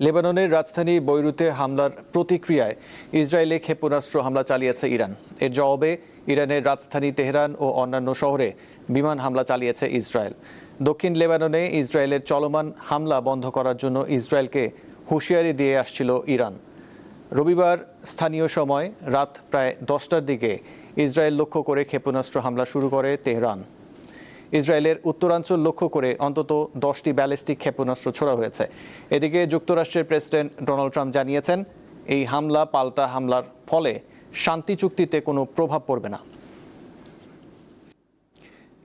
লেবাননের রাজধানী বৈরুতে হামলার প্রতিক্রিয়ায় ইসরায়েলে ক্ষেপণাস্ত্র হামলা চালিয়েছে ইরান। এর জবাবে ইরানের রাজধানী তেহরান ও অন্যান্য শহরে বিমান হামলা চালিয়েছে ইসরায়েল। দক্ষিণ লেবাননে ইসরায়েলের চলমান হামলা বন্ধ করার জন্য ইসরায়েলকে হুঁশিয়ারি দিয়ে আসছিল ইরান। রবিবার স্থানীয় সময় রাত প্রায় 10টার দিকে ইসরায়েল লক্ষ্য করে ক্ষেপণাস্ত্র হামলা শুরু করে তেহরান। ইসরায়েলের উত্তরাঞ্চল লক্ষ্য করে অন্তত 10টি ব্যালিস্টিক ক্ষেপণাস্ত্র ছোড়া হয়েছে। এদিকে যুক্তরাষ্ট্রের প্রেসিডেন্ট ডোনাল্ড ট্রাম্প জানিয়েছেন, এই হামলা পাল্টা হামলার ফলে শান্তি চুক্তিতে কোনো প্রভাব পড়বে না।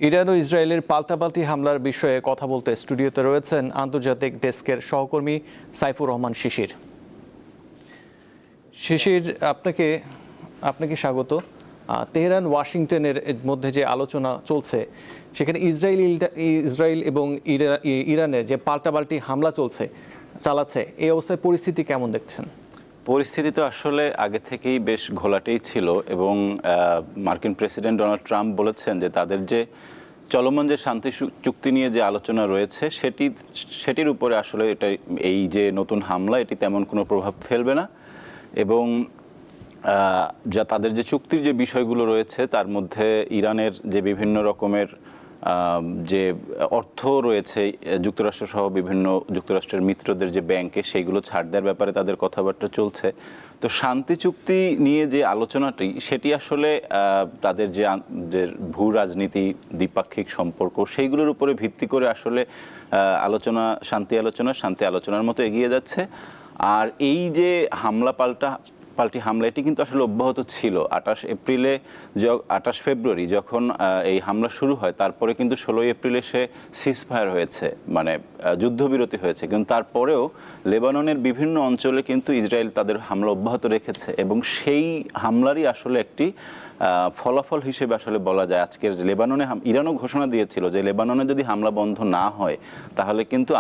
ইরান ও ইসরায়েলের পাল্টাপাল্টি হামলার বিষয়ে কথা বলতে স্টুডিওতে রয়েছেন আন্তর্জাতিক ডেস্কের সহকর্মী সাইফুর রহমান শিশির। শিশির, আপনাকে স্বাগত। তেহরান ওয়াশিংটনের মধ্যে যে আলোচনা চলছে, সেখানে ইসরায়েল এবং ইরানের যে পাল্টাপাল্টি হামলা চালাচ্ছে, এই অবস্থায় পরিস্থিতি কেমন দেখছেন? পরিস্থিতি তো আসলে আগে থেকেই বেশ ঘোলাটেই ছিল এবং মার্কিন প্রেসিডেন্ট ডোনাল্ড ট্রাম্প বলেছেন যে তাদের যে চলমান যে শান্তি চুক্তি নিয়ে যে আলোচনা রয়েছে সেটির উপরে আসলে এই যে নতুন হামলা এটি তেমন কোনো প্রভাব ফেলবে না এবং যা তাদের যে চুক্তির যে বিষয়গুলো রয়েছে তার মধ্যে ইরানের যে বিভিন্ন রকমের যে অর্থ রয়েছে যুক্তরাষ্ট্রসহ বিভিন্ন যুক্তরাষ্ট্রের মিত্রদের যে ব্যাংকে, সেইগুলো ছাড় দেওয়ার ব্যাপারে তাদের কথাবার্তা চলছে। তো শান্তি চুক্তি নিয়ে যে আলোচনাটি সেটি আসলে তাদের যে ভূ রাজনীতি, দ্বিপাক্ষিক সম্পর্ক, সেইগুলোর উপরে ভিত্তি করে আসলে শান্তি আলোচনার মতো এগিয়ে যাচ্ছে। আর এই যে পাল্টি হামলা এটি কিন্তু আসলে অব্যাহত ছিল। 28 ফেব্রুয়ারি যখন এই হামলা শুরু হয়, তারপরে কিন্তু 16 এপ্রিলে সে সিজফায়ার হয়েছে, মানে যুদ্ধবিরতি হয়েছে, কিন্তু তারপরেও লেবাননের বিভিন্ন অঞ্চলে কিন্তু ইসরায়েল তাদের হামলা অব্যাহত রেখেছে এবং সেই হামলারই আসলে একটি ফলাফল হিসেবে আসলে বলা যায় আজকের লেবাননে ইরানও ঘোষণা দিয়েছিল যে লেবাননে যদি হামলা বন্ধ না হয় তাহলে কিন্তু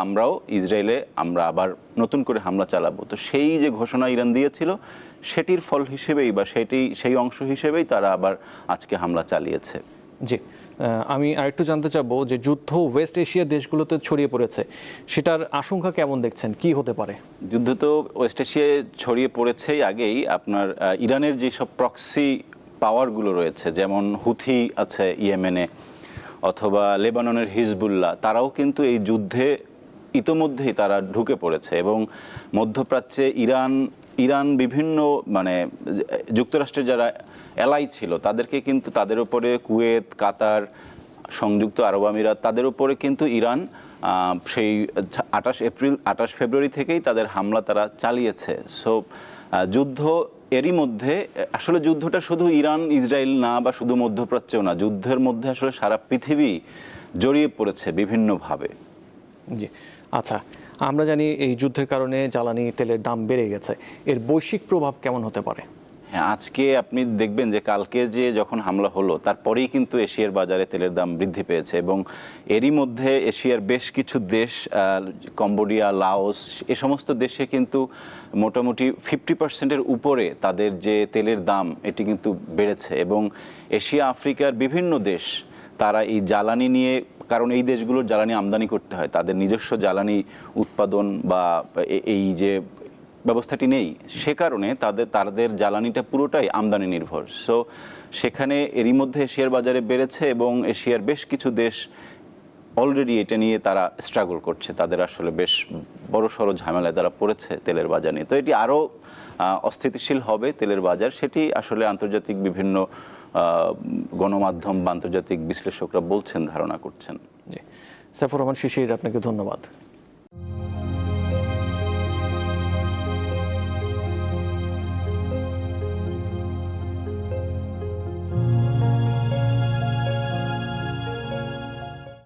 আমরা আবার নতুন করে হামলা চালাবো। তো সেই যে ঘোষণা ইরান দিয়েছিল সেটির ফল হিসেবেই বা সেই অংশ হিসেবেই তারা আবার আজকে হামলা চালিয়েছে। জি, আমি আরেকটু জানতে চাবো যে যুদ্ধ ওয়েস্ট এশিয়ার দেশগুলোতে ছড়িয়ে পড়েছে, সেটার আশঙ্কা কেমন দেখছেন? কি হতে পারে? যুদ্ধ তো ওয়েস্ট এশিয়ায় ছড়িয়ে পড়েছেই আগেই। আপনার ইরানের যেসব প্রক্সি পাওয়ারগুলো রয়েছে, যেমন হুথি আছে ইয়েমেনে, অথবা লেবাননের হিজবুল্লাহ, তারাও কিন্তু এই যুদ্ধে ইতোমধ্যেই তারা ঢুকে পড়েছে এবং মধ্যপ্রাচ্যে ইরান বিভিন্ন যুক্তরাষ্ট্রের যারা এলাই ছিল তাদেরকে কিন্তু তাদের উপরে কুয়েত, কাতার, সংযুক্ত আরব আমিরাত, তাদের উপরে কিন্তু ইরান সেই 28 ফেব্রুয়ারি থেকেই তাদের হামলা তারা চালিয়েছে। সো যুদ্ধ এরই মধ্যে আসলে যুদ্ধটা শুধু ইরান ইসরায়েল না বা শুধু মধ্যপ্রাচ্যেও না, যুদ্ধের মধ্যে আসলে সারা পৃথিবী জড়িয়ে পড়েছে বিভিন্নভাবে। জি, আচ্ছা, আমরা জানি এই যুদ্ধের কারণে জ্বালানি তেলের দাম বেড়ে গেছে, এর বৈশ্বিক প্রভাব কেমন হতে পারে? হ্যাঁ, আজকে আপনি দেখবেন যে কালকে যে যখন হামলা হলো তারপরেই কিন্তু এশিয়ার বাজারে তেলের দাম বৃদ্ধি পেয়েছে এবং এরই মধ্যে এশিয়ার বেশ কিছু দেশ, কম্বোডিয়া, লাওস, এ সমস্ত দেশে কিন্তু মোটামুটি 50%-এর উপরে তাদের যে তেলের দাম এটি কিন্তু বেড়েছে এবং এশিয়া আফ্রিকার বিভিন্ন দেশ তারা এই জ্বালানি নিয়ে, কারণ এই দেশগুলোর জ্বালানি আমদানি করতে হয়, তাদের নিজস্ব জ্বালানি উৎপাদন বা এই যে ব্যবস্থাটি নেই, সে কারণে তাদের জ্বালানিটা পুরোটাই আমদানি নির্ভর। সো সেখানে এরই মধ্যে এশিয়ার বাজারে বেড়েছে এবং এশিয়ার বেশ কিছু দেশ অলরেডি এটা নিয়ে তারা স্ট্রাগল করছে, তাদের আসলে বেশ বড়সড় ঝামেলায় তারা পড়েছে তেলের বাজার নিয়ে। তো এটি আরও অস্থিতিশীল হবে তেলের বাজার, সেটি আসলে আন্তর্জাতিক বিভিন্ন গণমাধ্যম বা আন্তর্জাতিক বিশ্লেষকরা বলছেন, ধারণা করছেন। জি, সাইফুর রহমান শিশির, আপনাকে ধন্যবাদ।